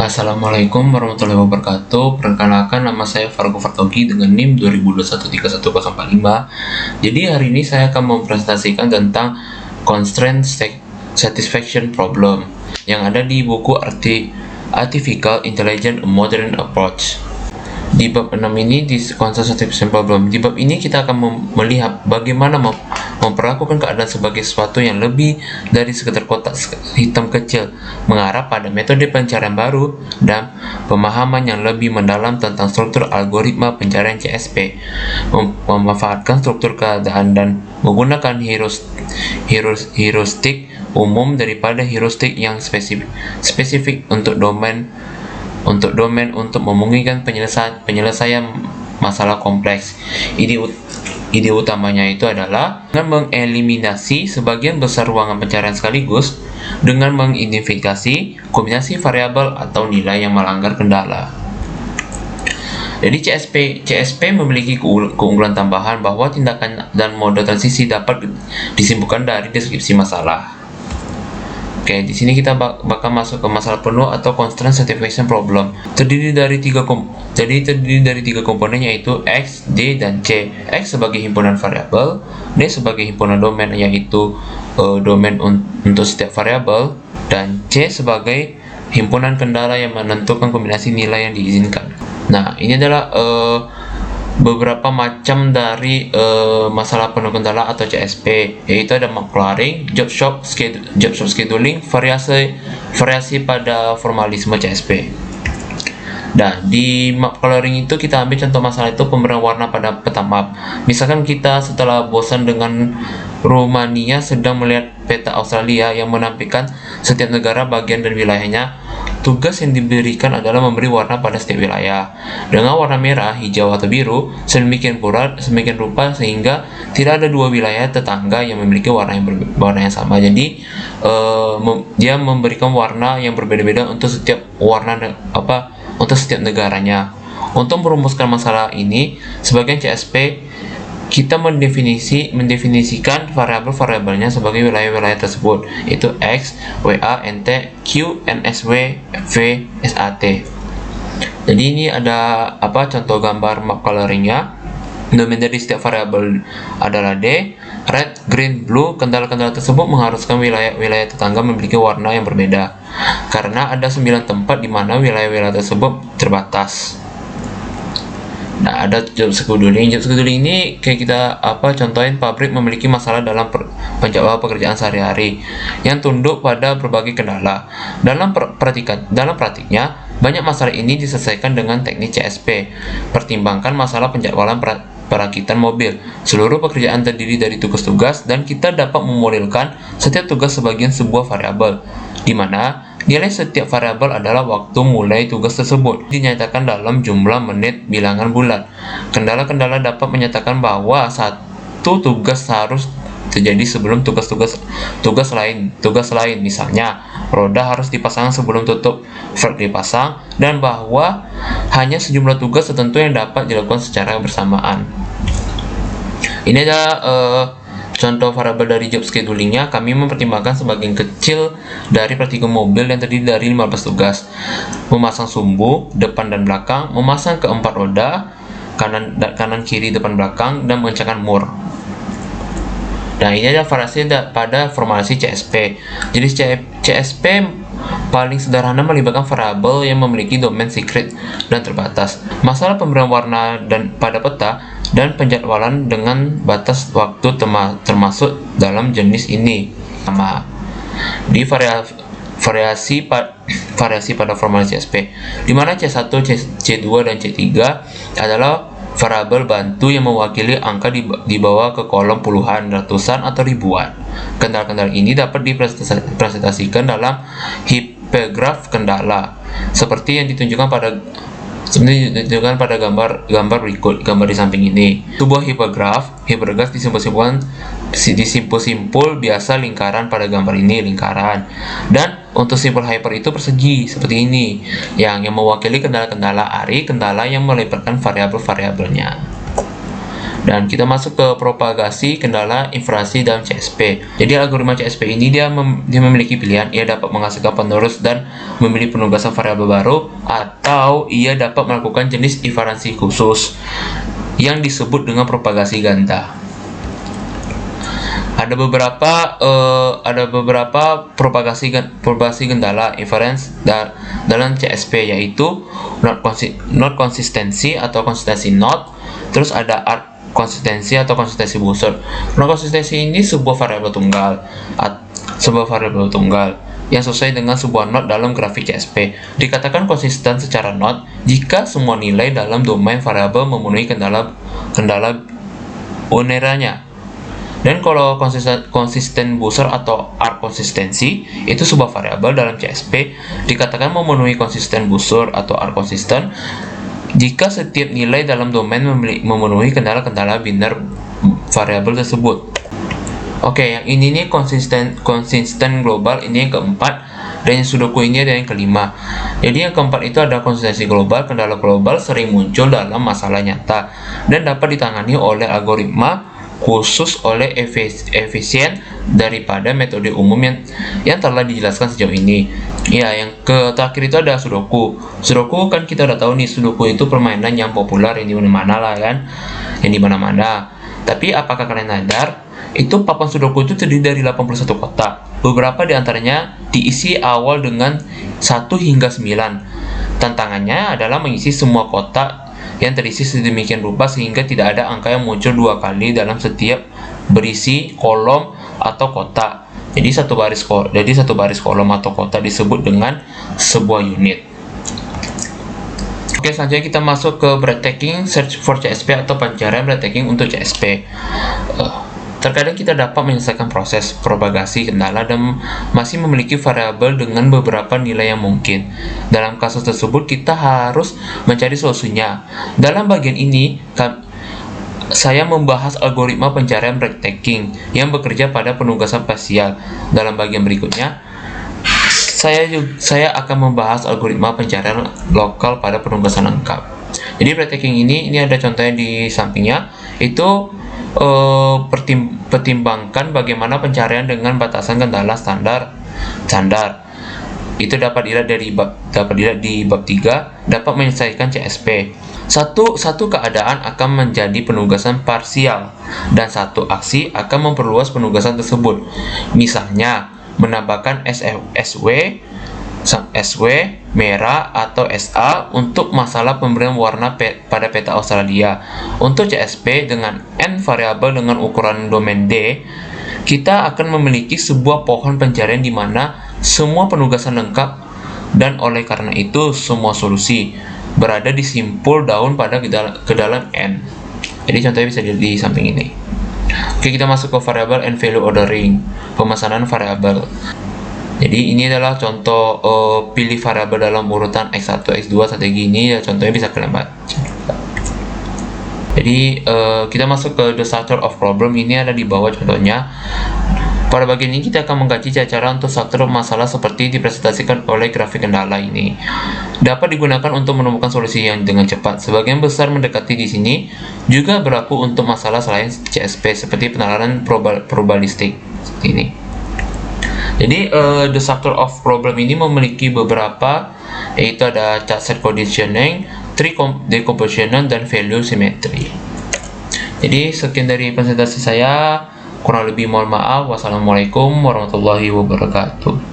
Assalamualaikum warahmatullahi wabarakatuh. Perkenalkan, nama saya Fargo Fartogi dengan NIM 2021311045. Jadi hari ini saya akan mempresentasikan tentang constraint satisfaction problem yang ada di buku Artificial Intelligence: A Modern Approach. Di bab 6 ini, di constraint satisfaction problem, di bab ini kita akan melihat bagaimana memperlakukan keadaan sebagai sesuatu yang lebih dari sekedar kotak hitam kecil, mengarah pada metode pencarian baru dan pemahaman yang lebih mendalam tentang struktur algoritma pencarian CSP, memanfaatkan struktur keadaan dan menggunakan heuristik umum daripada heuristik yang spesifik untuk domain untuk memungkinkan penyelesaian masalah kompleks. Ide utamanya itu adalah dengan mengeliminasi sebagian besar ruangan pencarian sekaligus dengan mengidentifikasi kombinasi variabel atau nilai yang melanggar kendala. Jadi CSP memiliki keunggulan tambahan bahwa tindakan dan mode transisi dapat disimpulkan dari deskripsi masalah. Oke, di sini kita bakal masuk ke masalah penuh atau constraint satisfaction problem. Terdiri dari tiga komponen, yaitu X, D, dan C. X sebagai himpunan variabel, D sebagai himpunan domain, yaitu domain untuk setiap variabel, dan C sebagai himpunan kendala yang menentukan kombinasi nilai yang diizinkan. Nah, ini adalah beberapa macam dari masalah penuh kendala atau CSP, yaitu ada map clearing, job shop scheduling, variasi pada formalisme CSP. Dan di map clearing itu kita ambil contoh masalah itu pemberian warna pada peta map. Misalkan kita setelah bosan dengan Rumania sedang melihat peta Australia yang menampilkan setiap negara, bagian dan wilayahnya. Tugas yang diberikan adalah memberi warna pada setiap wilayah dengan warna merah, hijau, atau biru sedemikian rupa sehingga tidak ada dua wilayah tetangga yang memiliki warna yang sama. Jadi dia memberikan warna yang berbeda-beda untuk setiap untuk setiap negaranya. Untuk merumuskan masalah ini, sebagian CSP kita mendefinisikan variabel-variabelnya sebagai wilayah-wilayah tersebut, yaitu X, WA, NT, Q, NSW, V, SAT. Jadi ini ada contoh gambar map coloringnya. Domain dari setiap variabel adalah D, red, green, blue. Kendala-kendala tersebut mengharuskan wilayah-wilayah tetangga memiliki warna yang berbeda, karena ada 9 tempat di mana wilayah-wilayah tersebut terbatas. Nah, ada job scheduling. Job scheduling ini kayak kita contohin pabrik memiliki masalah dalam penjadwalan pekerjaan sehari-hari yang tunduk pada berbagai kendala. Dalam praktiknya, banyak masalah ini diselesaikan dengan teknik CSP. Pertimbangkan masalah penjadwalan perakitan mobil. Seluruh pekerjaan terdiri dari tugas-tugas dan kita dapat memodelkan setiap tugas sebagai sebuah variabel, di mana nilai setiap variabel adalah waktu mulai tugas tersebut, dinyatakan dalam jumlah menit bilangan bulan. Kendala-kendala dapat menyatakan bahwa satu tugas harus terjadi sebelum tugas lain. Misalnya, roda harus dipasang sebelum tutup velg dipasang, dan bahwa hanya sejumlah tugas tertentu yang dapat dilakukan secara bersamaan. Ini adalah contoh variabel dari job schedulingnya. Kami mempertimbangkan sebagian kecil dari praktikum mobil yang terdiri dari 15 tugas: memasang sumbu depan dan belakang, memasang keempat roda kanan kiri depan belakang, dan mengencangkan mur. Nah, ini adalah variasi pada formalisasi CSP. Jadi CSP paling sederhana melibatkan variabel yang memiliki domain secret dan terbatas, masalah pemberian warna dan pada peta, dan penjadwalan dengan batas waktu termasuk dalam jenis ini. Di variasi pada formalisasi CSP, di mana C1, C2, dan C3 adalah variabel bantu yang mewakili angka dibawa ke kolom puluhan, ratusan, atau ribuan. Kendala-kendala ini dapat dipresentasikan dalam hipergraf kendala, seperti yang ditunjukkan pada gambar berikut, gambar di samping ini. Sebuah hipergraf disimpul biasa lingkaran. Pada gambar ini lingkaran, dan untuk simpul hyper itu persegi seperti ini, yang mewakili kendala-kendala ARI, kendala yang melibatkan variabel-variabelnya. Dan kita masuk ke propagasi kendala inferensi dalam CSP. Jadi algoritma CSP ini dia memiliki pilihan, ia dapat menghasilkan penerus dan memilih penugasan variabel baru, atau ia dapat melakukan jenis inferensi khusus yang disebut dengan propagasi ganda. Ada beberapa propagasi kendala inference dalam CSP, yaitu not konsistensi atau konsistensi not, terus ada arc konsistensi atau konsistensi busur. Not konsistensi ini sebuah variabel tunggal yang sesuai dengan sebuah not dalam grafik CSP. Dikatakan konsisten secara not jika semua nilai dalam domain variabel memenuhi kendala uneranya. Dan kalau konsisten busur atau arc konsistensi itu sebuah variabel dalam CSP dikatakan memenuhi konsisten busur atau arc konsisten jika setiap nilai dalam domain memenuhi kendala-kendala biner variabel tersebut. Oke, yang ini nih konsisten global, ini yang keempat, dan yang Sudoku ini ada yang kelima. Jadi yang keempat itu ada konsistensi global. Kendala global sering muncul dalam masalah nyata dan dapat ditangani oleh algoritma khusus oleh efisien daripada metode umum yang telah dijelaskan sejauh ini. Ya, yang terakhir itu ada Sudoku. Sudoku kan kita udah tahu nih, Sudoku itu permainan yang populer yang di mana-mana lah kan, yang di mana-mana. Tapi apakah kalian sadar itu papan Sudoku itu terdiri dari 81 kotak. Beberapa di antaranya diisi awal dengan 1 hingga 9. Tantangannya adalah mengisi semua kotak yang terisi sedemikian rupa sehingga tidak ada angka yang muncul 2 kali dalam setiap berisi kolom atau kotak. Jadi satu baris kolom atau kotak disebut dengan sebuah unit. Oke, selanjutnya kita masuk ke breathtaking search for CSP atau pencarian breathtaking untuk CSP. Terkadang kita dapat menyelesaikan proses propagasi kendala dan masih memiliki variabel dengan beberapa nilai yang mungkin. Dalam kasus tersebut, kita harus mencari solusinya. Dalam bagian ini, saya membahas algoritma pencarian breathtaking yang bekerja pada penugasan spasial. Dalam bagian berikutnya, saya akan membahas algoritma pencarian lokal pada penugasan lengkap. Jadi breathtaking ini ada contohnya di sampingnya, itu pertimbangkan bagaimana pencarian dengan batasan kendala standar. Itu dapat dilihat di bab 3, dapat menyelesaikan CSP. Satu keadaan akan menjadi penugasan parsial dan satu aksi akan memperluas penugasan tersebut. Misalnya, menambahkan SW, merah atau SA untuk masalah pemberian warna pada peta Australia. Untuk CSP dengan N variabel dengan ukuran domain D, kita akan memiliki sebuah pohon pencarian di mana semua penugasan lengkap, dan oleh karena itu semua solusi berada di simpul daun pada ke dalam N. Jadi contohnya bisa dilihat di samping ini. Oke, kita masuk ke variabel and value ordering, pemesanan variabel. Jadi ini adalah contoh pilih variabel dalam urutan X1, X2 strategi ini ya, contohnya bisa kalian baca. Jadi kita masuk ke the structure of problem, ini ada di bawah contohnya. Pada bagian ini kita akan mengkaji cara untuk struktur masalah seperti dipresentasikan oleh grafik kendala ini. Dapat digunakan untuk menemukan solusi yang dengan cepat. Sebagian besar mendekati di sini juga berlaku untuk masalah selain CSP seperti penalaran probabilistik seperti ini. Jadi the structure of problem ini memiliki beberapa, yaitu ada chart set conditioning, tree decomposition, dan value symmetry. Jadi sekian dari presentasi saya, kurang lebih mohon maaf. Wassalamualaikum warahmatullahi wabarakatuh.